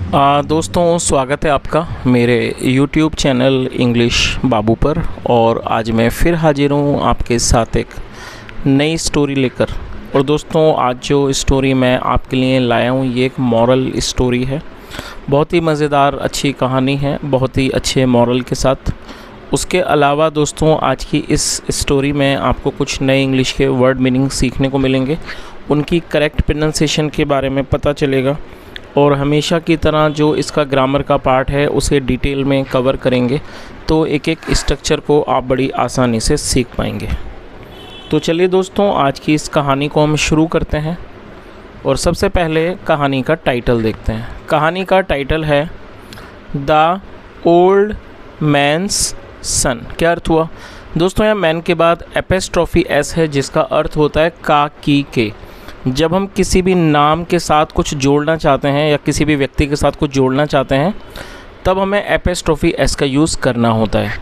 दोस्तों, स्वागत है आपका मेरे YouTube चैनल इंग्लिश बाबू पर। और आज मैं फिर हाजिर हूँ आपके साथ एक नई स्टोरी लेकर। और दोस्तों, आज जो स्टोरी मैं आपके लिए लाया हूँ ये एक मॉरल स्टोरी है। बहुत ही मज़ेदार अच्छी कहानी है, बहुत ही अच्छे मॉरल के साथ। उसके अलावा दोस्तों, आज की इस स्टोरी में आपको कुछ नए इंग्लिश के वर्ड मीनिंग सीखने को मिलेंगे, उनकी करेक्ट प्रोनाउंसिएशन के बारे में पता चलेगा। और हमेशा की तरह जो इसका ग्रामर का पार्ट है उसे डिटेल में कवर करेंगे, तो एक एक स्ट्रक्चर को आप बड़ी आसानी से सीख पाएंगे। तो चलिए दोस्तों, आज की इस कहानी को हम शुरू करते हैं। और सबसे पहले कहानी का टाइटल देखते हैं। कहानी का टाइटल है द ओल्ड मैन्स सन। क्या अर्थ हुआ दोस्तों? यहाँ मैन के बाद एपिस्ट्रोफी एस है, जिसका अर्थ होता है का, की, के। जब हम किसी भी नाम के साथ कुछ जोड़ना चाहते हैं या किसी भी व्यक्ति के साथ कुछ जोड़ना चाहते हैं, तब हमें एपिस्ट्रोफी एस का यूज़ करना होता है।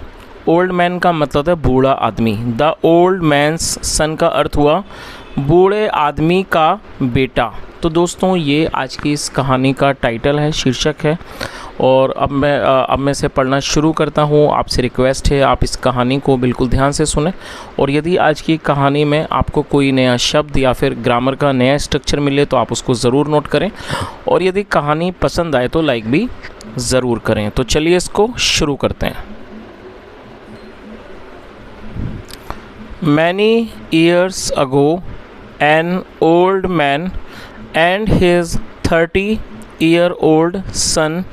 ओल्ड मैन का मतलब है बूढ़ा आदमी। द ओल्ड मैन्स सन का अर्थ हुआ बूढ़े आदमी का बेटा। तो दोस्तों, ये आज की इस कहानी का टाइटल है, शीर्षक है। और अब मैं इसे पढ़ना शुरू करता हूँ। आपसे रिक्वेस्ट है आप इस कहानी को बिल्कुल ध्यान से सुने। और यदि आज की कहानी में आपको कोई नया शब्द या फिर ग्रामर का नया स्ट्रक्चर मिले तो आप उसको ज़रूर नोट करें। और यदि कहानी पसंद आए तो लाइक भी ज़रूर करें। तो चलिए इसको शुरू करते हैं। Many years ago, an old man and his 30-year-old son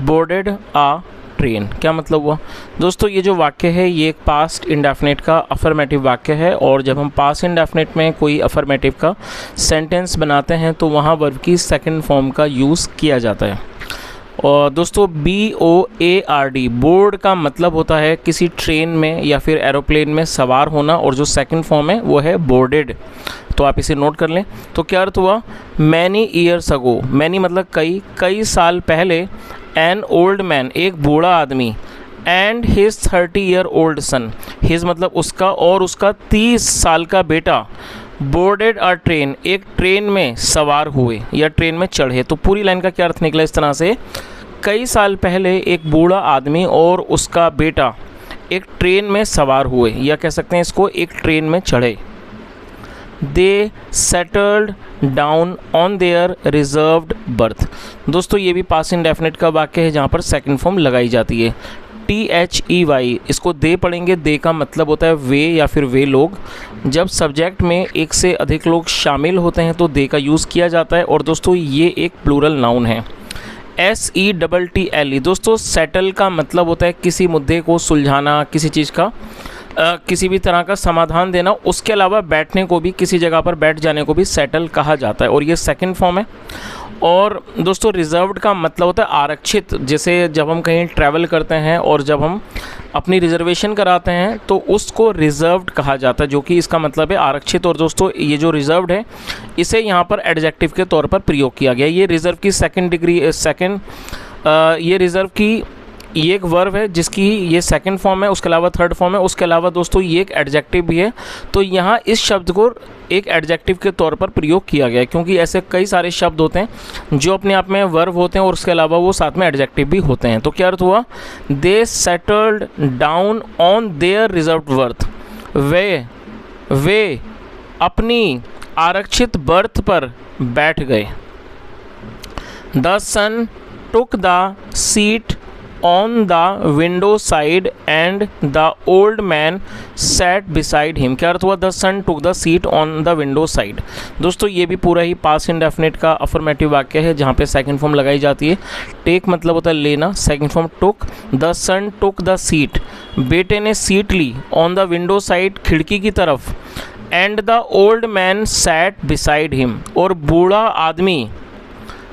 boarded a train. क्या मतलब हुआ दोस्तों? ये जो वाक्य है ये एक पास्ट इंडेफिनिट का अफर्मेटिव वाक्य है। और जब हम पास्ट इंडेफिनिट में कोई अफर्मेटिव का सेंटेंस बनाते हैं तो वहाँ वर्ब की सेकंड फॉर्म का यूज़ किया जाता है। और दोस्तों, BOARD बोर्ड का मतलब होता है किसी ट्रेन में या फिर एरोप्लेन में सवार होना, और जो सेकंड फॉर्म है वो है बोर्डेड। तो आप इसे नोट कर लें। तो क्या अर्थ हुआ? मैनी ईयर्स अगो, मैनी मतलब कई साल पहले, एन ओल्ड मैन एक बूढ़ा आदमी, and his 30-year-old sun, his मतलब उसका और उसका 30 साल का बेटा, बोर्डेड अ ट्रेन एक ट्रेन में सवार हुए या ट्रेन में चढ़े। तो पूरी लाइन का क्या अर्थ निकला इस तरह से? कई साल पहले एक बूढ़ा आदमी और उसका बेटा एक ट्रेन में सवार हुए, या कह सकते हैं इसको एक ट्रेन में चढ़े। दे settled down on their reserved birth. दोस्तों, ये भी पास्ट इंडेफिनिट का वाक्य है जहाँ पर सेकंड फॉर्म लगाई जाती है। THEY, इसको दे पढ़ेंगे। दे का मतलब होता है वे या फिर वे लोग। जब सब्जेक्ट में एक से अधिक लोग शामिल होते हैं तो दे का यूज़ किया जाता है। और दोस्तों, ये एक प्लूरल नाउन है। SETTLE दोस्तों, सेटल का मतलब होता है किसी मुद्दे को सुलझाना, किसी चीज़ का किसी भी तरह का समाधान देना। उसके अलावा बैठने को भी, किसी जगह पर बैठ जाने को भी सेटल कहा जाता है, और ये सेकंड फॉर्म है। और दोस्तों, रिजर्व्ड का मतलब होता है आरक्षित। जैसे जब हम कहीं ट्रैवल करते हैं और जब हम अपनी रिजर्वेशन कराते हैं तो उसको रिजर्व्ड कहा जाता है, जो कि इसका मतलब है आरक्षित। और दोस्तों, ये जो रिजर्व्ड है इसे यहाँ पर एडजेक्टिव के तौर पर प्रयोग किया गया। ये रिजर्व की ये रिजर्व की ये एक वर्ब है जिसकी ये सेकंड फॉर्म है, उसके अलावा थर्ड फॉर्म है। उसके अलावा दोस्तों, ये एक एडजेक्टिव भी है। तो यहाँ इस शब्द को एक एडजेक्टिव के तौर पर प्रयोग किया गया है, क्योंकि ऐसे कई सारे शब्द होते हैं जो अपने आप में वर्ब होते हैं और उसके अलावा वो साथ में एडजेक्टिव भी होते हैं। तो क्या अर्थ हुआ? They settled down on their reserved berth, वे अपनी आरक्षित बर्थ पर बैठ गए। The sun took the seat on the window side and the old man sat beside him। क्या अर्थ हुआ? the son took the seat on the window side। दोस्तों, ये भी पूरा ही पास्ट इंडेफिनिट का अफर्मेटिव वाक्य है जहाँ पे सेकंड फॉर्म लगाई जाती है। टेक मतलब होता है लेना, second form took. the son took the seat, बेटे ने सीट ली, on the window side खिड़की की तरफ, and the old man sat beside him, और बूढ़ा आदमी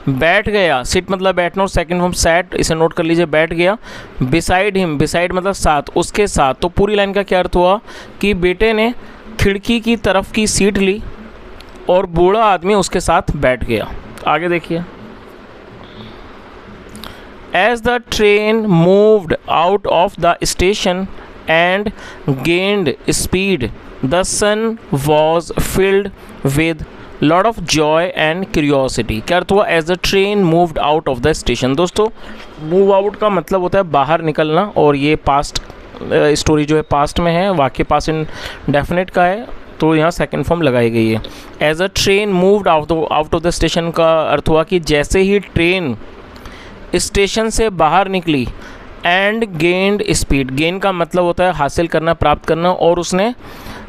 बैठ गया। सिट मतलब बैठना, और सेकंड फॉर्म सैट, इसे नोट कर लीजिए, बैठ गया। बिसाइड हिम, बिसाइड मतलब साथ, उसके साथ। तो पूरी लाइन का क्या अर्थ हुआ कि बेटे ने खिड़की की तरफ की सीट ली और बूढ़ा आदमी उसके साथ बैठ गया। आगे देखिए। As the train moved out of the station and gained speed, the son was filled with lot of joy and curiosity. क्या अर्थ हुआ? As the train moved out of the station. दोस्तों मूव आउट का मतलब होता है बाहर निकलना, और ये पास्ट स्टोरी जो है पास्ट में है, वाक्य पास्ट इंडेफिनिट का है, तो यहाँ सेकंड फॉर्म लगाई गई है। As a train moved out of the station का अर्थ हुआ कि जैसे ही ट्रेन स्टेशन से बाहर निकली, एंड गेन्ड स्पीड, गेन का मतलब होता है हासिल करना, प्राप्त करना, और उसने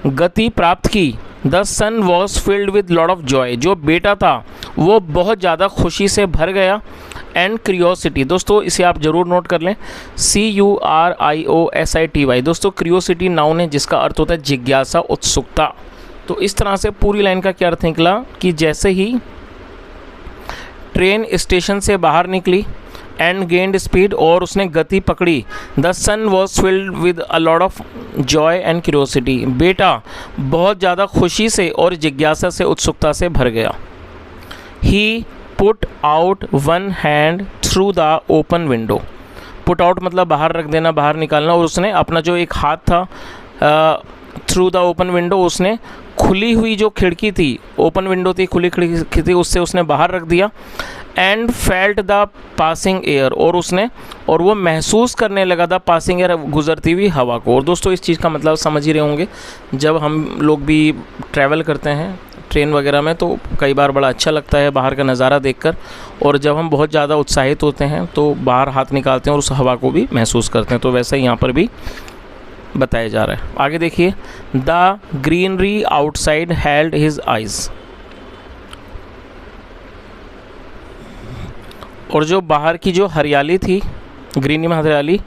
गति प्राप्त की। The son was filled with lot of joy, जो बेटा था वो बहुत ज़्यादा खुशी से भर गया। एंड क्यूरियोसिटी, दोस्तों इसे आप ज़रूर नोट कर लें, CURIOSITY। दोस्तों क्यूरियोसिटी नाउन है जिसका अर्थ होता है जिज्ञासा, उत्सुकता। तो इस तरह से पूरी लाइन का क्या अर्थ निकला कि जैसे ही ट्रेन स्टेशन से बाहर निकली, एंड गेन्ड स्पीड, और उसने गति पकड़ी, the son was filled with a lot of joy and curiosity, बेटा बहुत ज़्यादा खुशी से और जिज्ञासा से, उत्सुकता से भर गया। He put out one hand through the open window. Put out मतलब बाहर रख देना, बाहर निकालना, और उसने अपना जो एक हाथ था थ्रू द ओपन विंडो, उसने खुली हुई जो खिड़की थी, ओपन विंडो थी, खुली खिड़की थी, उससे उसने बाहर रख दिया। And felt the passing air, और वो महसूस करने लगा था पासिंग एयर, गुजरती हुई हवा को। और दोस्तों इस चीज़ का मतलब समझ ही रहे होंगे, जब हम लोग भी ट्रैवल करते हैं ट्रेन वगैरह में तो कई बार बड़ा अच्छा लगता है बाहर का नज़ारा देखकर, और जब हम बहुत ज़्यादा उत्साहित होते हैं तो बाहर हाथ निकालते हैं और उस हवा को भी महसूस करते हैं। तो वैसे ही यहाँ पर भी बताया जा रहा है। आगे देखिए, the greenery outside held his eyes, और जो बाहर की जो हरियाली थी, ग्रीनरी में हरियाली,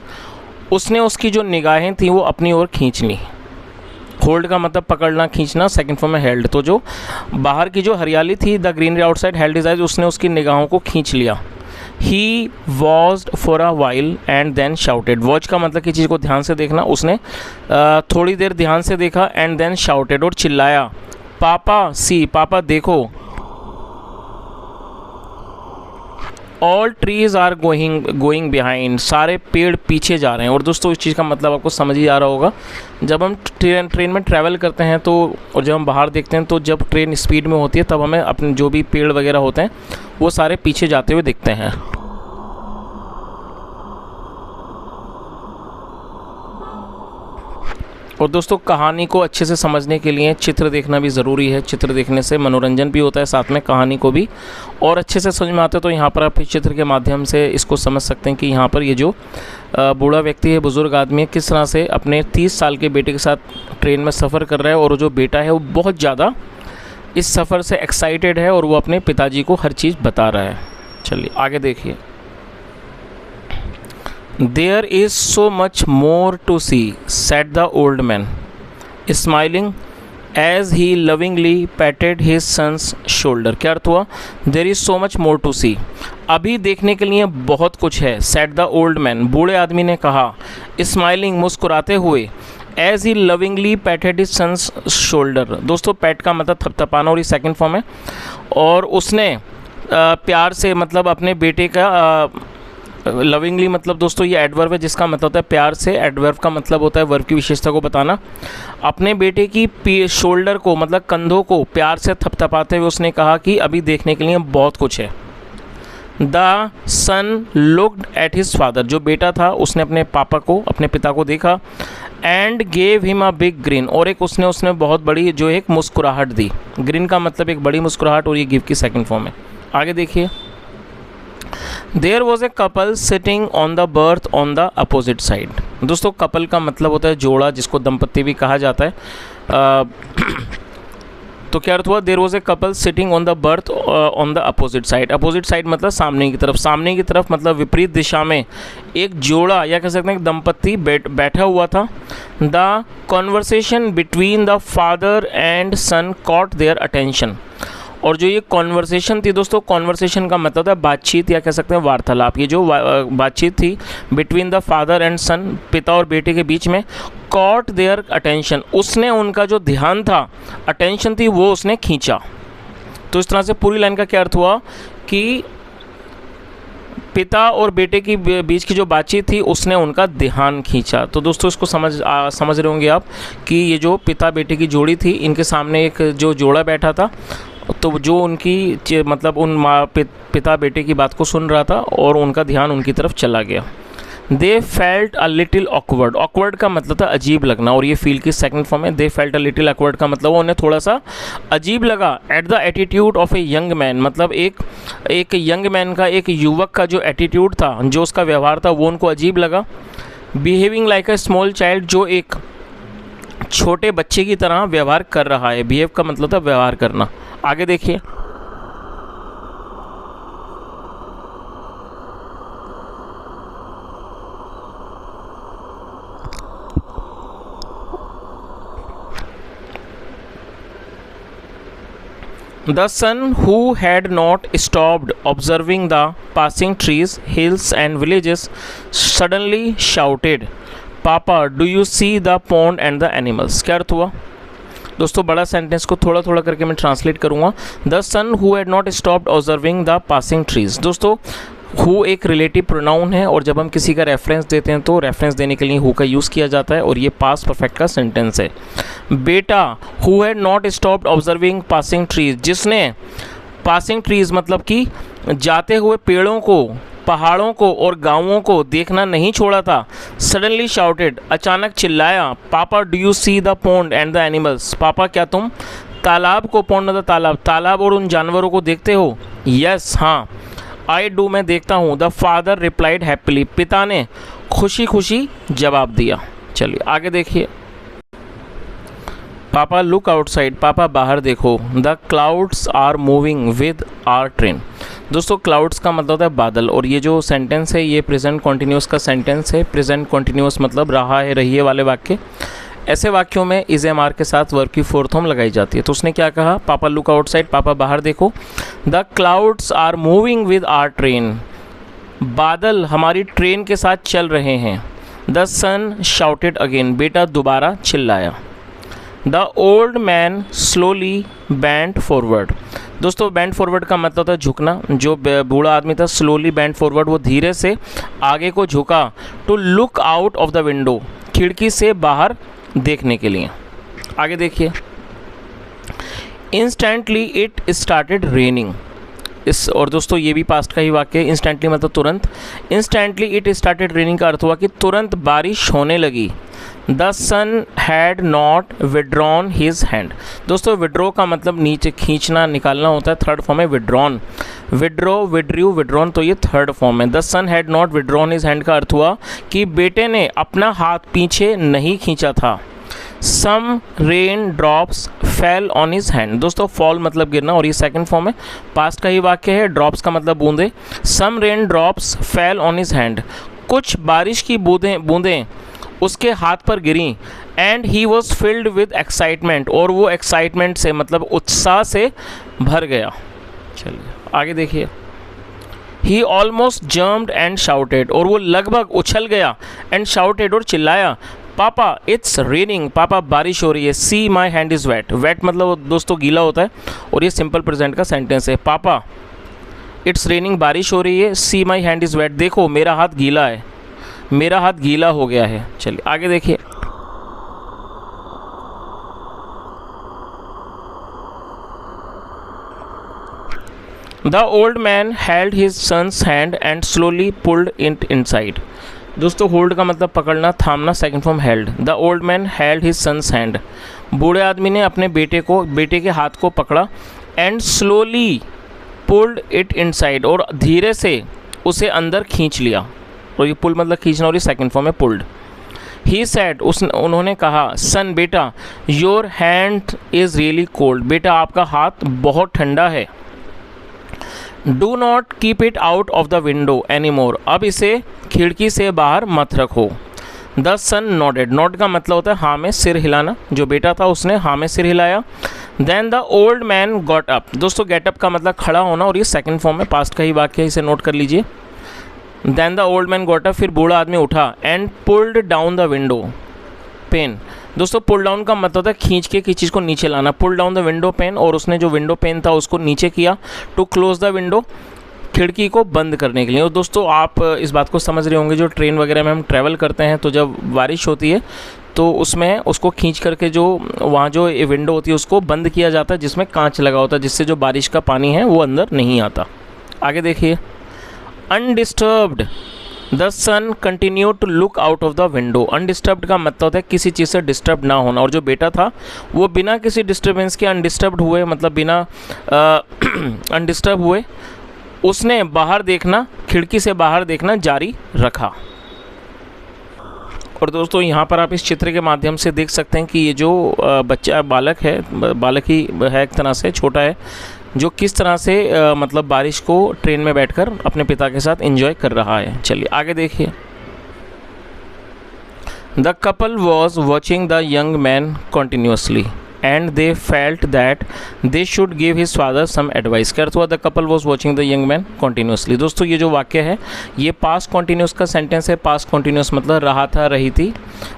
उसने उसकी जो निगाहें थी वो अपनी ओर खींच ली। होल्ड का मतलब पकड़ना, खींचना, सेकंड फॉर्म में हेल्ड। तो जो बाहर की जो हरियाली थी, the greenery outside held his eyes, उसने उसकी निगाहों को खींच लिया। He watched for a while and then shouted. Watch का मतलब किसी चीज़ को ध्यान से देखना, उसने थोड़ी देर ध्यान से देखा, एंड देन शाउटेड, और चिल्लाया, पापा सी, पापा देखो, all trees are going behind, सारे पेड़ पीछे जा रहे हैं। और दोस्तों इस चीज़ का मतलब आपको समझ ही आ रहा होगा, जब हम ट्रेन में ट्रैवल करते हैं तो, और जब हम बाहर देखते हैं तो जब ट्रेन स्पीड में होती है तब हमें अपने जो भी पेड़ वगैरह होते हैं वो सारे पीछे जाते हुए दिखते हैं। और दोस्तों कहानी को अच्छे से समझने के लिए चित्र देखना भी ज़रूरी है। चित्र देखने से मनोरंजन भी होता है, साथ में कहानी को भी और अच्छे से समझ में आता है। तो यहाँ पर आप इस चित्र के माध्यम से इसको समझ सकते हैं कि यहाँ पर ये जो बूढ़ा व्यक्ति है, बुज़ुर्ग आदमी है, किस तरह से अपने 30 साल के बेटे के साथ ट्रेन में सफ़र कर रहा है, और जो बेटा है वो बहुत ज़्यादा इस सफ़र से एक्साइटेड है और वो अपने पिताजी को हर चीज़ बता रहा है। चलिए आगे देखिए। There is so much more to see, said the old man, smiling as he lovingly patted his son's shoulder. क्या अर्थ हुआ? There is so much more to see. अभी देखने के लिए बहुत कुछ है। said the old man, बूढ़े आदमी ने कहा। smiling, मुस्कुराते हुए। as he lovingly patted his son's shoulder, दोस्तों पैट का मतलब थपथपाना और ये सेकंड फॉर्म है, और उसने प्यार से मतलब अपने बेटे का लविंगली मतलब दोस्तों ये एडवर्ब है जिसका मतलब होता है प्यार से। एडवर्ब का मतलब होता है वर्ब की विशेषता को बताना। अपने बेटे की शोल्डर को मतलब कंधों को प्यार से थपथपाते हुए उसने कहा कि अभी देखने के लिए बहुत कुछ है। The son looked at his father, जो बेटा था उसने अपने पापा को, अपने पिता को देखा। And gave him a big green, और एक उसने बहुत बड़ी जो एक मुस्कुराहट दी। ग्रीन का मतलब एक बड़ी मुस्कुराहट, और ये गिव की सेकंड फॉर्म है। आगे देखिए। There was a couple sitting on the berth on the opposite side. दोस्तों कपल का मतलब होता है जोड़ा, जिसको दंपत्ति भी कहा जाता है। तो क्या अर्थ हुआ? There was a couple sitting on the berth on the opposite side. Opposite side मतलब सामने की तरफ, सामने की तरफ मतलब विपरीत दिशा में एक जोड़ा या कह सकते हैं दंपत्ति बैठा हुआ था। The conversation between the father and son caught their attention, और जो ये कॉन्वर्सेशन थी दोस्तों, कॉन्वर्सेशन का मतलब होता है बातचीत या कह सकते हैं वार्तालाप। ये जो बातचीत थी बिटवीन द फादर एंड सन, पिता और बेटे के बीच में, कॉट देयर अटेंशन, उसने उनका जो ध्यान था, अटेंशन थी, वो उसने खींचा। तो इस तरह से पूरी लाइन का क्या अर्थ हुआ कि पिता और बेटे की बीच की जो बातचीत थी उसने उनका ध्यान खींचा। तो दोस्तों इसको समझ रहे होंगे आप कि ये जो पिता बेटे की जोड़ी थी, इनके सामने एक जो जोड़ा बैठा था तो जो उनकी मतलब उन माँ पिता बेटे की बात को सुन रहा था और उनका ध्यान उनकी तरफ चला गया। They felt a little awkward, awkward का मतलब था अजीब लगना, और ये फील की सेकंड फॉर्म है। They felt a little awkward का मतलब उन्हें थोड़ा सा अजीब लगा। At the attitude of a young man, मतलब एक यंग मैन का, एक युवक का जो एटीट्यूड था, जो उसका व्यवहार था, वो उनको अजीब लगा। Behaving like a small child, जो एक छोटे बच्चे की तरह व्यवहार कर रहा है। बिहेव का मतलब था व्यवहार करना। आगे देखिए। The son, who had not stopped observing the passing trees, hills and villages, suddenly shouted, "Papa, do you see the pond and the animals?" क्या अर्थ हुआ दोस्तों? बड़ा सेंटेंस को थोड़ा थोड़ा करके मैं ट्रांसलेट करूँगा। The son who had not stopped observing the passing trees. दोस्तों हु एक रिलेटिव प्रोनाउन है, और जब हम किसी का रेफरेंस देते हैं तो रेफरेंस देने के लिए हु का यूज़ किया जाता है, और ये पास्ट परफेक्ट का सेंटेंस है। बेटा, who had not stopped observing passing trees, जिसने पासिंग ट्रीज मतलब कि जाते हुए पेड़ों को, पहाड़ों को और गांवों को देखना नहीं छोड़ा था। सडनली शाउटेड, अचानक चिल्लाया, पापा do you see the pond and the animals, पापा क्या तुम तालाब को, पॉन्ड मतलब तालाब, तालाब और उन जानवरों को देखते हो? यस, हाँ। आई डू, मैं देखता हूँ। द फादर रिप्लाइड हैप्पीली, पिता ने खुशी खुशी जवाब दिया। चलिए आगे देखिए। पापा लुक आउटसाइड, पापा बाहर देखो। The clouds are moving with our train. दोस्तों क्लाउड्स का मतलब होता है बादल, और ये जो सेंटेंस है ये प्रेजेंट कॉन्टिन्यूस का सेंटेंस है। प्रेजेंट कॉन्टिन्यूस मतलब रहा है, रहिए वाले वाक्य। ऐसे वाक्यों में इज एम आर के साथ वर्ब की फोर्थ फॉर्म लगाई जाती है। तो उसने क्या कहा? पापा लुक आउटसाइड, पापा बाहर देखो। The clouds are moving with our train, बादल हमारी ट्रेन के साथ चल रहे हैं। द सन शाउटेड अगेन, बेटा दोबारा चिल्लाया। The old man slowly bend forward. दोस्तों बैंड फॉरवर्ड का मतलब होता है झुकना। जो बूढ़ा आदमी था, स्लोली बैंड फॉरवर्ड, वो धीरे से आगे को झुका। To look out of the window, खिड़की से बाहर देखने के लिए। आगे देखिए। इंस्टेंटली इट स्टार्टेड रेनिंग, इस और दोस्तों ये भी पास्ट का ही वाक्य है। इंस्टेंटली मतलब तुरंत। इंस्टेंटली इट स्टार्टेड रेनिंग का अर्थ हुआ कि तुरंत बारिश होने लगी। The son had not withdrawn his hand. दोस्तों विड्रॉ का मतलब नीचे खींचना, निकालना होता है। थर्ड फॉर्म है विड्रॉन। विड्रॉ, विड्रू, विड्रॉन, तो ये थर्ड फॉर्म है। The son had not withdrawn his hand का अर्थ हुआ कि बेटे ने अपना हाथ पीछे नहीं खींचा था। Some rain drops fell on his hand. दोस्तों फॉल मतलब गिरना, और ये सेकंड फॉर्म है, पास्ट का ही वाक्य है। ड्रॉप्स का मतलब बूंदे। Some rain drops fell on his hand, कुछ बारिश की बूंदें उसके हाथ पर गिरी। And he was filled with excitement, और वो एक्साइटमेंट से मतलब उत्साह से भर गया। चलिए आगे देखिए। ही ऑलमोस्ट जम्प्ड एंड शाउटेड, और वो लगभग उछल गया। एंड शाउटेड, और चिल्लाया, पापा इट्स रेनिंग, पापा बारिश हो रही है। See my hand is wet. Wet मतलब दोस्तों गीला होता है, और ये सिंपल प्रेजेंट का सेंटेंस है। पापा इट्स रेनिंग, बारिश हो रही है। See my hand is wait, देखो मेरा हाथ गीला है, मेरा हाथ गीला हो गया है। चलिए आगे देखिए। The old man held his son's hand and slowly pulled it inside. दोस्तों होल्ड का मतलब पकड़ना, थामना, second form held. The old man held his son's hand, बूढ़े आदमी ने अपने बेटे के हाथ को पकड़ा। And slowly pulled it inside, और धीरे से उसे अंदर खींच लिया। और ये पुल मतलब खींचना, और ये सेकंड फॉर्म है पुल्ड। ही सेड, उन्होंने कहा, सन बेटा, your hand is really cold, बेटा आपका हाथ बहुत ठंडा है। Do not keep it out of the window any more, अब इसे खिड़की से बाहर मत रखो। द सन नॉडेड, नॉड का मतलब होता है हाँ में सिर हिलाना। जो बेटा था उसने हाँ में सिर हिलाया। Then the old man got up. दोस्तों गेट अप का मतलब खड़ा होना, और ये सेकंड फॉर्म में पास्ट का ही वाक्य है, इसे नोट कर लीजिए। Then the old man got up, फिर बूढ़ा आदमी उठा। And pulled down the window pane. दोस्तों पुल डाउन का मतलब होता है खींच के किसी चीज़ को नीचे लाना। Pull down the window pane, और उसने जो विंडो पेन था उसको नीचे किया। टू क्लोज द विंडो, खिड़की को बंद करने के लिए। और दोस्तों आप इस बात को समझ रहे होंगे, जो ट्रेन वगैरह में हम ट्रैवल करते हैं तो जब बारिश होती है तो उसमें उसको खींच करके जो वहाँ जो विंडो होती है उसको बंद किया जाता है, जिसमें कांच लगा होता है, जिससे जो बारिश का पानी है वो अंदर नहीं आता। आगे देखिए, undisturbed the son continue to look out of the window. Undisturbed का मतलब होता है किसी चीज़ से डिस्टर्ब ना होना, और जो बेटा था वो बिना किसी डिस्टर्बेंस के अनडिस्टर्ब्ड हुए, मतलब बिना अनडिस्टर्ब हुए उसने बाहर देखना, खिड़की से बाहर देखना जारी रखा। और दोस्तों यहाँ पर आप इस चित्र के माध्यम से देख सकते हैं कि ये जो बच्चा बालक है, बालक ही है एक तरह से, छोटा है, जो किस तरह से मतलब बारिश को ट्रेन में बैठकर अपने पिता के साथ एंजॉय कर रहा है। चलिए आगे देखिए। The couple was watching the young man continuously and they felt that they should give his father some advice. क्या अर्थ हुआ? The couple was watching the young man continuously. दोस्तों ये जो वाक्य है ये पास्ट कॉन्टिन्यूस का सेंटेंस है। पास्ट कॉन्टिन्यूस मतलब रहा था, रही थी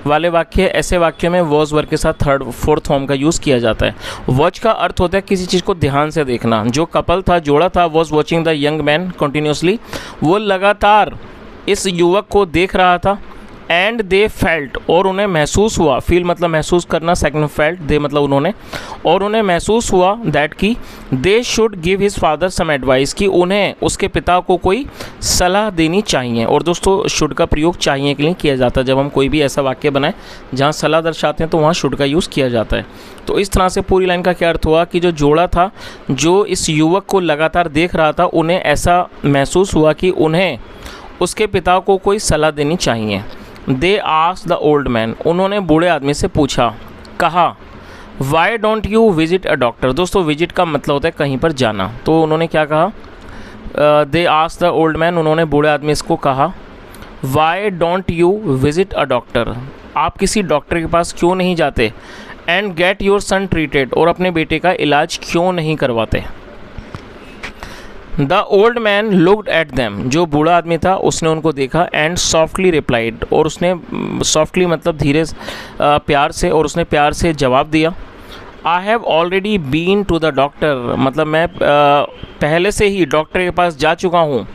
वाले वाक्य। ऐसे वाक्यों में वॉज वर्ग के साथ थर्ड फोर्थ फॉर्म का यूज़ किया जाता है। वॉच का अर्थ होता है किसी चीज़ को ध्यान से देखना। जो कपल था, जोड़ा था, was watching the young man continuously, वो लगातार इस युवक को देख रहा था। एंड दे फेल्ट, और उन्हें महसूस हुआ, फील मतलब महसूस करना, सेकंड फेल्ट, दे मतलब उन्होंने, और उन्हें महसूस हुआ दैट कि they should give his father some advice, कि उन्हें उसके पिता को कोई सलाह देनी चाहिए। और दोस्तों शुड का प्रयोग चाहिए के लिए किया जाता है। जब हम कोई भी ऐसा वाक्य बनाएं जहाँ सलाह दर्शाते हैं तो वहाँ शुड का यूज़ किया जाता है। तो इस तरह से पूरी लाइन का क्या अर्थ हुआ कि जो जोड़ा था, जो इस युवक को लगातार देख रहा था, उन्हें ऐसा महसूस हुआ कि उन्हें उसके पिता को कोई सलाह देनी चाहिए। They asked the old man, उन्होंने बूढ़े आदमी से पूछा, कहा, why don't you visit a doctor. दोस्तों विजिट का मतलब होता है कहीं पर जाना। तो उन्होंने क्या कहा? They asked the old man, उन्होंने बूढ़े आदमी इसको कहा, why don't you visit a doctor, आप किसी डॉक्टर के पास क्यों नहीं जाते, and get your son treated, और अपने बेटे का इलाज क्यों नहीं करवाते। The old man looked at them, जो बूढ़ा आदमी था उसने उनको देखा, एंड सॉफ्टली रिप्लाइड, और उसने सॉफ्टली मतलब धीरे प्यार से, और उसने प्यार से जवाब दिया, I have already been to the doctor, मतलब मैं पहले से ही डॉक्टर के पास जा चुका हूँ।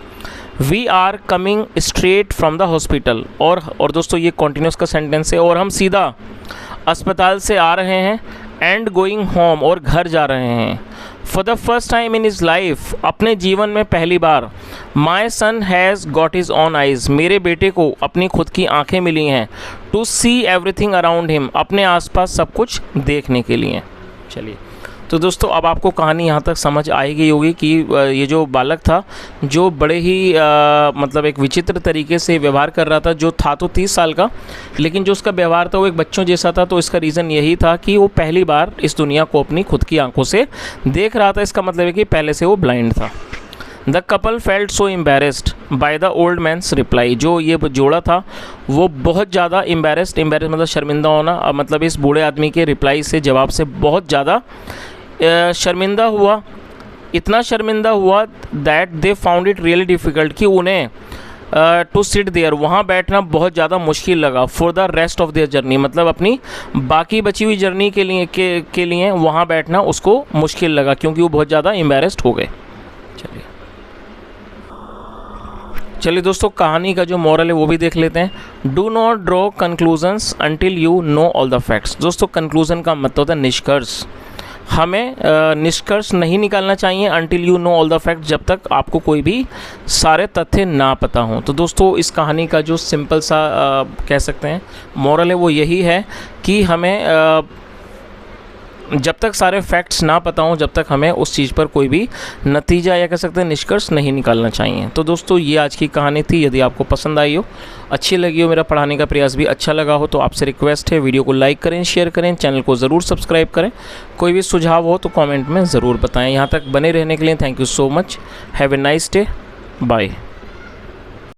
We are coming straight from the hospital, और दोस्तों ये कॉन्टिन्यूस का सेंटेंस है, और हम सीधा अस्पताल से आ रहे हैं, एंड गोइंग होम, और घर जा रहे हैं। For the first time in his life, अपने जीवन में पहली बार, my son has got his own eyes, मेरे बेटे को अपनी खुद की आंखें मिली हैं, to see everything around him, अपने आसपास सब कुछ देखने के लिए। चलिए तो दोस्तों अब आपको कहानी यहाँ तक समझ आई गई होगी कि ये जो बालक था, जो बड़े ही मतलब एक विचित्र तरीके से व्यवहार कर रहा था, जो था तो 30 साल का, लेकिन जो उसका व्यवहार था वो एक बच्चों जैसा था। तो इसका रीज़न यही था कि वो पहली बार इस दुनिया को अपनी खुद की आंखों से देख रहा था। इसका मतलब है कि पहले से वो ब्लाइंड था। The couple felt so embarrassed by the old man's reply, जो ये जोड़ा था वो बहुत ज़्यादा एम्बेरेस्ड मतलब शर्मिंदा होना, मतलब इस बूढ़े आदमी के रिप्लाई से, जवाब से बहुत ज़्यादा शर्मिंदा हुआ। इतना शर्मिंदा हुआ that they found it really difficult, कि उन्हें टू सिट देयर, वहाँ बैठना बहुत ज़्यादा मुश्किल लगा। For the rest of their journey, मतलब अपनी बाकी बची हुई जर्नी के लिए वहाँ बैठना उसको मुश्किल लगा, क्योंकि वो बहुत ज़्यादा एम्बेरेस्ड हो गए। चलिए दोस्तों कहानी का जो मॉरल है वो भी देख लेते हैं। Do not draw conclusions until you know all the facts. दोस्तों कंक्लूजन का मतलब होता है निष्कर्ष। हमें निष्कर्ष नहीं निकालना चाहिए until you know all the fact, जब तक आपको कोई भी सारे तथ्य ना पता हों। तो दोस्तों इस कहानी का जो सिंपल सा कह सकते हैं मॉरल है वो यही है कि हमें जब तक सारे फैक्ट्स ना पता हों, जब तक हमें उस चीज़ पर कोई भी नतीजा या कह सकते हैं निष्कर्ष नहीं निकालना चाहिए। तो दोस्तों ये आज की कहानी थी। यदि आपको पसंद आई हो, अच्छी लगी हो, मेरा पढ़ाने का प्रयास भी अच्छा लगा हो, तो आपसे रिक्वेस्ट है वीडियो को लाइक करें, शेयर करें, चैनल को ज़रूर सब्सक्राइब करें। कोई भी सुझाव हो तो कमेंट में ज़रूर बताएं। यहाँ तक बने रहने के लिए thank you so much. Have a nice day. Bye.